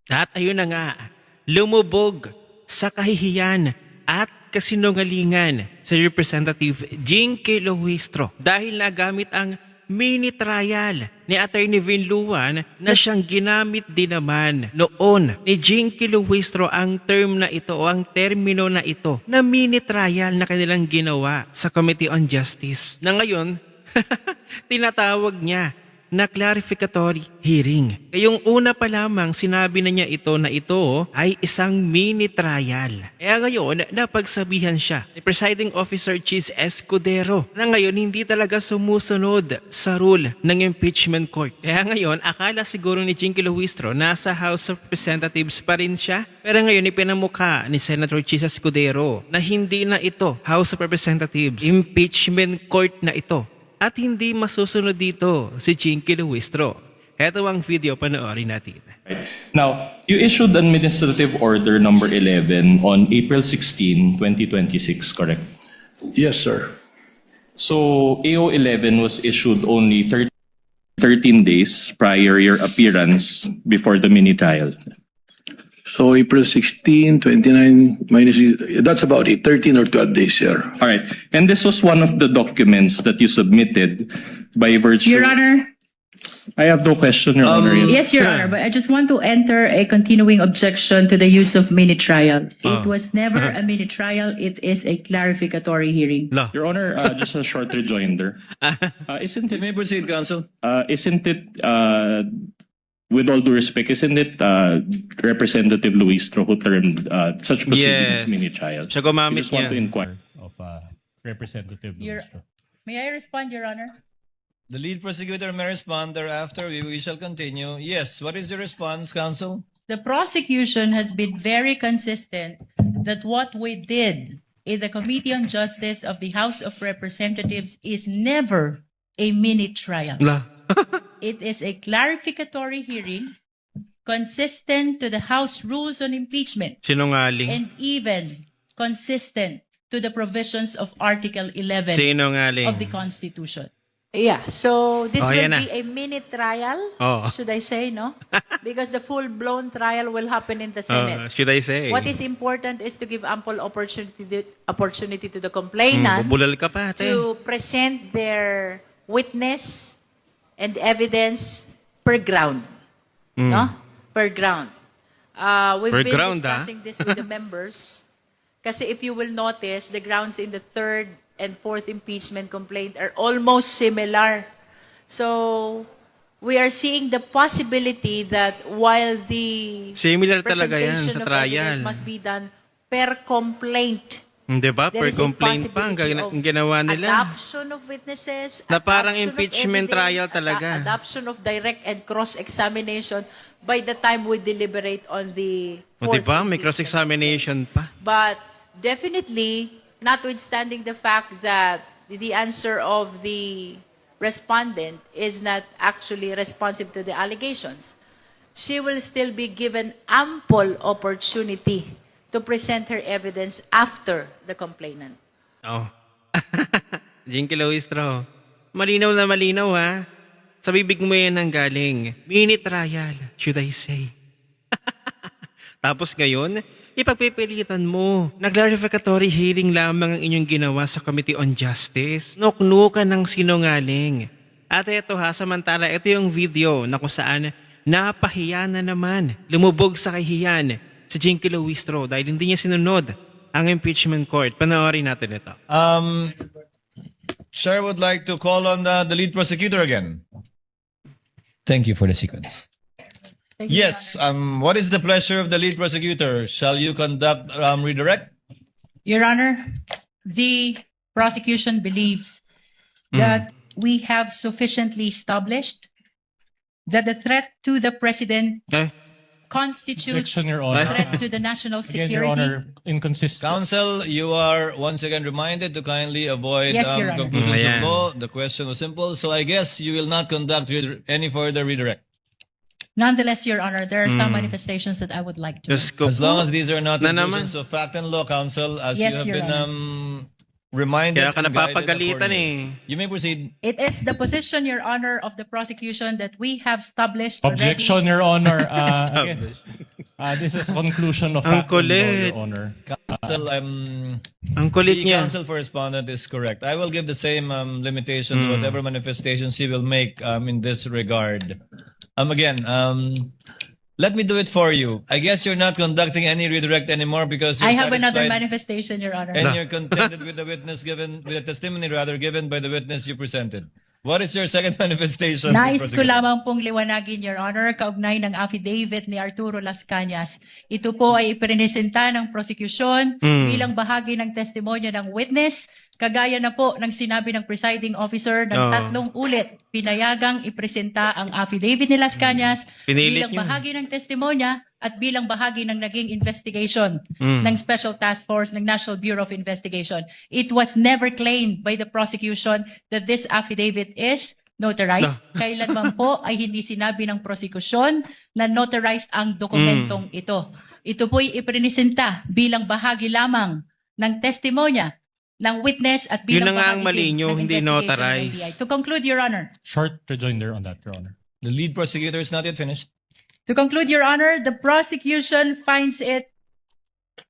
At ayun na nga, lumubog sa kahihiyan at kasinungalingan si Representative Jinky Luistro dahil nagamit ang mini trial ni Atty. Vin Luan na siyang ginamit din naman noon ni Jinky Luistro ang term na ito o ang termino na ito na mini trial na kanilang ginawa sa Committee on Justice na ngayon tinatawag niya na clarificatory hearing. Kayong una pa lamang sinabi na niya ito na ito ay isang mini trial. Kaya ngayon napagsabihan siya ni Presiding Officer Chis Escudero na ngayon hindi talaga sumusunod sa rule ng impeachment court. Kaya ngayon akala siguro ni Jinky Luistro nasa House of Representatives pa rin siya. Pero ngayon ipinamukha ni Senator Chis Escudero na hindi na ito House of Representatives, impeachment court na ito. At hindi masusunod dito si Jinky Luistro. Ito ang video, panoorin natin. Now, you issued Administrative Order number 11 on April 16, 2026, correct? Yes, sir. So, AO 11 was issued only 13 days prior your appearance before the mini trial. So April 16, 29, minus, that's about it, 13 or 12 days, sir. All right. And this was one of the documents that you submitted by virtue... Your Honor. I have no question, Your Honor. Yes, Your Honor, but I just want to enter a continuing objection to the use of mini trial. It was never a mini trial. It is a clarificatory hearing. No. Your Honor, just a short rejoinder. Isn't it... May proceed, counsel. Isn't it... with all due respect, isn't it Representative Luistro who termed such proceedings Yes. mini trials? Siya gumamit I just want niya. to inquire. Of Representative Your, Luistro. may I respond, Your Honor? The lead prosecutor may respond thereafter. We shall continue. Yes, what is your response, counsel? The prosecution has been very consistent that what we did in the Committee on Justice of the House of Representatives is never a mini trial. La. It is a clarificatory hearing consistent to the House rules on impeachment Sinungaling. and even consistent to the provisions of Article 11 Sinungaling. of the Constitution. Yeah, so this Oh, will yan na. be a mini trial, Oh. should I say, no? Because the full-blown trial will happen in the Senate. Should I say? What is important is to give ample opportunity to the complainant Bubulal ka pa, ate. to present their witness and evidence per ground. No? Per ground. We've Per been ground, discussing this with the members. Kasi if you will notice, the grounds in the third and fourth impeachment complaint are almost similar. So, we are seeing the possibility that while the Similar talaga yan presentation sa of trial. evidence must be done per complaint, Di ba? there Per is a complaint pa ang possibility of ginawa nila. adoption of witnesses, Na parang adoption of impeachment evidence, trial talaga. adoption of direct and cross-examination by the time we deliberate on the O di fourth ba? May impeachment. cross-examination pa. But definitely, notwithstanding the fact that the answer of the respondent is not actually responsive to the allegations, she will still be given ample opportunity to present her evidence after the complainant. Oh. Jinky Luistro. Malinaw na malinaw ha. Sa bibig mo yan ang galing. Mini trial, should I say. Tapos ngayon, ipagpipilitan mo. Nag-clarificatory hearing lamang ang inyong ginawa sa Committee on Justice. Nuknukan ng sinungaling. At ito ha, samantala, ito yung video na kung saan napahiya na naman. Lumubog sa kahihiyan si Jinky Luistro dahil hindi niya sinunod ang impeachment court. Panoorin natin ito. Chair would like to call on the lead prosecutor again. Thank you for the sequence. Yes, what is the pleasure of the lead prosecutor? Shall you conduct redirect? Your Honor, the prosecution believes that we have sufficiently established that the threat to the President Eh? constitutes Objection, Your a Honor. threat to the national Again, security. Your Honor, inconsistent. Counsel, you are once again reminded to kindly avoid Yes, Your Honor. conclusions of Ayan. law. The question was simple, so I guess you will not conduct any further redirect. Nonetheless, Your Honor, there are some manifestations that I would like to Diyos make. ko As po. long as these are not Na conclusions of fact and law, counsel, as Yes, you have Your been reminded Kaya ka and guided napapagalitan accordingly. eh. You may proceed. It is the position, Your Honor, of the prosecution that we have established Objection, Your Honor. Again, This is conclusion of Ang fact and law, kulit. Your Honor. Counsel, Ang kulit the niya. counsel for respondent is correct. I will give the same limitation to whatever manifestations he will make in this regard. Again, let me do it for you. I guess you're not conducting any redirect anymore because you're I have another satisfied manifestation, Your Honor. and you're contented with the testimony given by the witness you presented. What is your second manifestation? Nais ko Prosecutor? lamang pong liwanagin, Your Honor, kaugnay ng affidavit ni Arturo Las Cañas. Ito po ay ipresenta ng prosecution bilang bahagi ng testimonya ng witness, kagaya na po ng sinabi ng presiding officer ng 3 ulit, pinayagang ipresenta ang affidavit ni Las Cañas Pinilit bilang niyo. bahagi ng testimonya at bilang bahagi ng naging investigation ng Special Task Force ng National Bureau of Investigation. It was never claimed by the prosecution that this affidavit is notarized. Kailanman po ay hindi sinabi ng prosecution na notarized ang dokumentong ito. Ito po'y ipresenta bilang bahagi lamang ng testimonya ng witness at Yun bilang na nga ang bahagi mali din nyo, ng hindi investigation ng notarized. NBI. To conclude, Your Honor. Short rejoinder on that, Your Honor. The lead prosecutor is not yet finished. To conclude, Your Honor, the prosecution finds it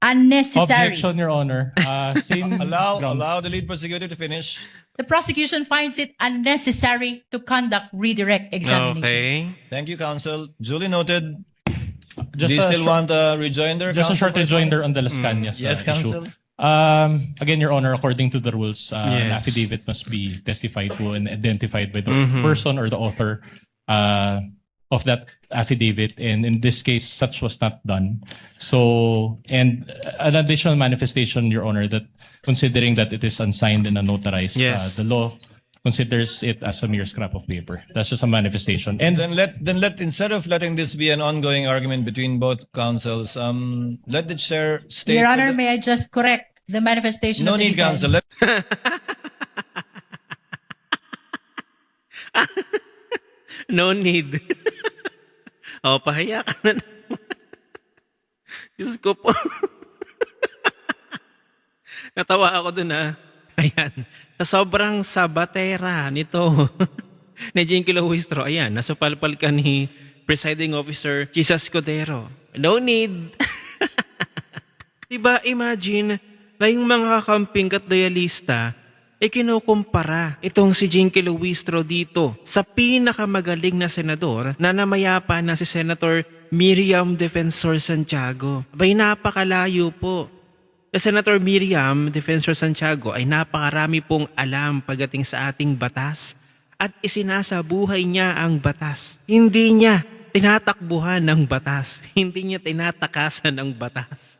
unnecessary. Objection, Your Honor. Same grounds. Allow the lead prosecutor to finish. The prosecution finds it unnecessary to conduct redirect examination. Okay. Thank you, counsel. Duly noted. Just Do you a still short- want a rejoinder? Just a counsel, short for respondent? rejoinder on the Las Cañas Yes, counsel. issue. Again, Your Honor, according to the rules, Yes. an affidavit must be testified to and identified by the person or the author of that affidavit. And in this case, such was not done. So, and an additional manifestation, Your Honor, that considering that it is unsigned and unnotarized, Yes. the law considers it as a mere scrap of paper. That's just a manifestation. And Then let instead of letting this be an ongoing argument between both counsels, let the chair state. Your for Honor, the- may I just correct the manifestation no of the need, defense? counsel. No need. Pahiya ka na naman. Diyos ko po. Natawa ako dun Ayan. Sa sobrang sabatera nito ni Jinky Luistro, ayan, nasupalpal ka ni Presiding Officer Chisa Escudero. No need. Diba, imagine na yung mga kakamping katloyalista kinukumpara itong si Jinky Luistro dito sa pinakamagaling na senador na namayapa na si Senator Miriam Defensor Santiago. Abay, napakalayo po. Si Senator Miriam Defensor Santiago ay napakarami pong alam pagdating sa ating batas at isinasabuhay niya ang batas. Hindi niya tinatakbuhan ng batas. Hindi niya tinatakasan ng batas.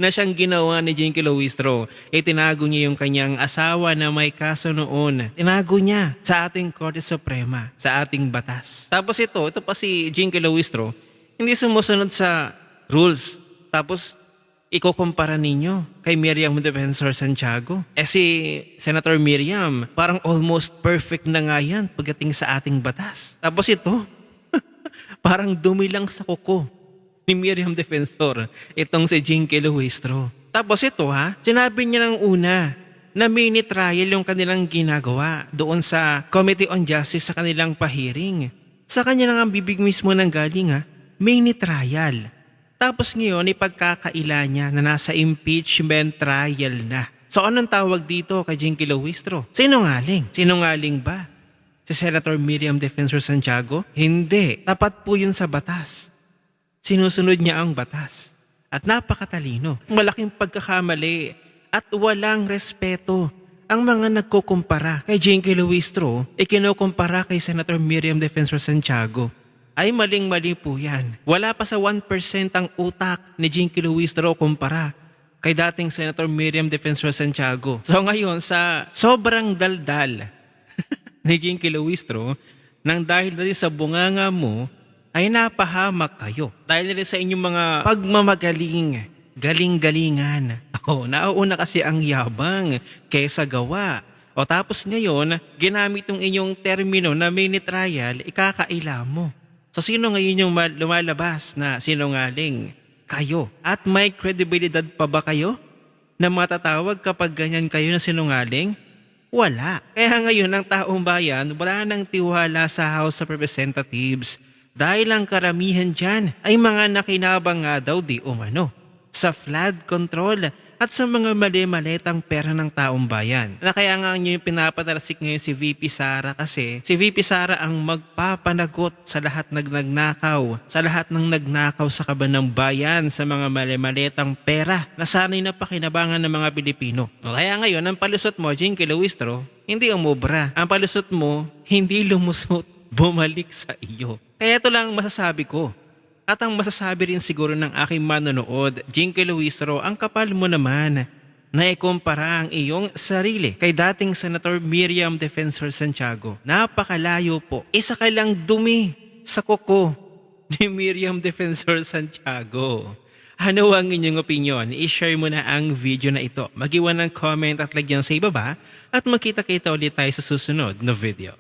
Na siyang ginawa ni Jinky Luistro, tinago niya yung kanyang asawa na may kaso noon. Tinago niya sa ating Korte Suprema, sa ating batas. Tapos ito pa si Jinky Luistro, hindi sumusunod sa rules. Tapos ikukumpara ninyo kay Miriam Defensor Santiago. Si Senator Miriam, parang almost perfect na nga yan pagdating sa ating batas. Tapos ito, parang dumi lang sa kuko ni Miriam Defensor, itong si Jinky Luistro. Tapos ito sinabi niya ng una na mini trial yung kanilang ginagawa doon sa Committee on Justice sa kanilang pahiring. Sa kanya lang ang bibig mismo ng galing mini trial. Tapos ngayon ipagkakaila niya na nasa impeachment trial na. So anong tawag dito kay Jinky Luistro? Sinungaling. Sinungaling ba? Si Senator Miriam Defensor Santiago? Hindi. Tapat po yun sa batas. Sinusunod niya ang batas. At napakatalino. Malaking pagkakamali at walang respeto ang mga nagkukumpara kay Jinky Luistro kinukumpara kay Senator Miriam Defensor Santiago. Ay maling-mali po yan. Wala pa sa 1% ang utak ni Jinky Luistro kumpara kay dating Senator Miriam Defensor Santiago. So ngayon sa sobrang daldal ni Jinky Luistro, nang dahil na rin sa bunganga mo, ay napahamak kayo. Dahil na rin sa inyong mga pagmamagaling, galing-galingan. Nauuna kasi ang yabang kaysa gawa. Tapos ngayon, ginamit yung inyong termino na mini trial, ikakaila mo. So sino ngayon yung lumalabas na sinungaling? Kayo. At may credibilidad pa ba kayo na matatawag kapag ganyan kayo na sinungaling? Wala. Kaya ngayon ang taong bayan, wala nang tiwala sa House of Representatives. dahil ang karamihan dyan ay mga nakinabang nga daw di umano sa flood control at sa mga mali-maletang pera ng taong bayan. Na kaya nga nyo yung pinapatalsik ngayon si VP Sara kasi si VP Sara ang magpapanagot sa lahat ng nagnakaw, sa lahat ng nagnakaw sa kaban ng bayan sa mga mali-maletang pera na sana'y napakinabangan ng mga Pilipino. O kaya ngayon, ang palusot mo, Jinky Luistro, hindi umubra. Ang palusot mo, hindi lumusot, bumalik sa iyo. Kaya ito lang masasabi ko. At ang masasabi rin siguro ng aking manonood, Jinky Luistro, ang kapal mo naman na ikumpara ang iyong sarili kay dating Senator Miriam Defensor Santiago. Napakalayo po. Isa ka lang dumi sa kuko ni Miriam Defensor Santiago. Ano ang inyong opinion? I-share mo na ang video na ito. Mag-iwan ng comment at lagyan sa ibaba at magkita-kita ulit tayo sa susunod na video.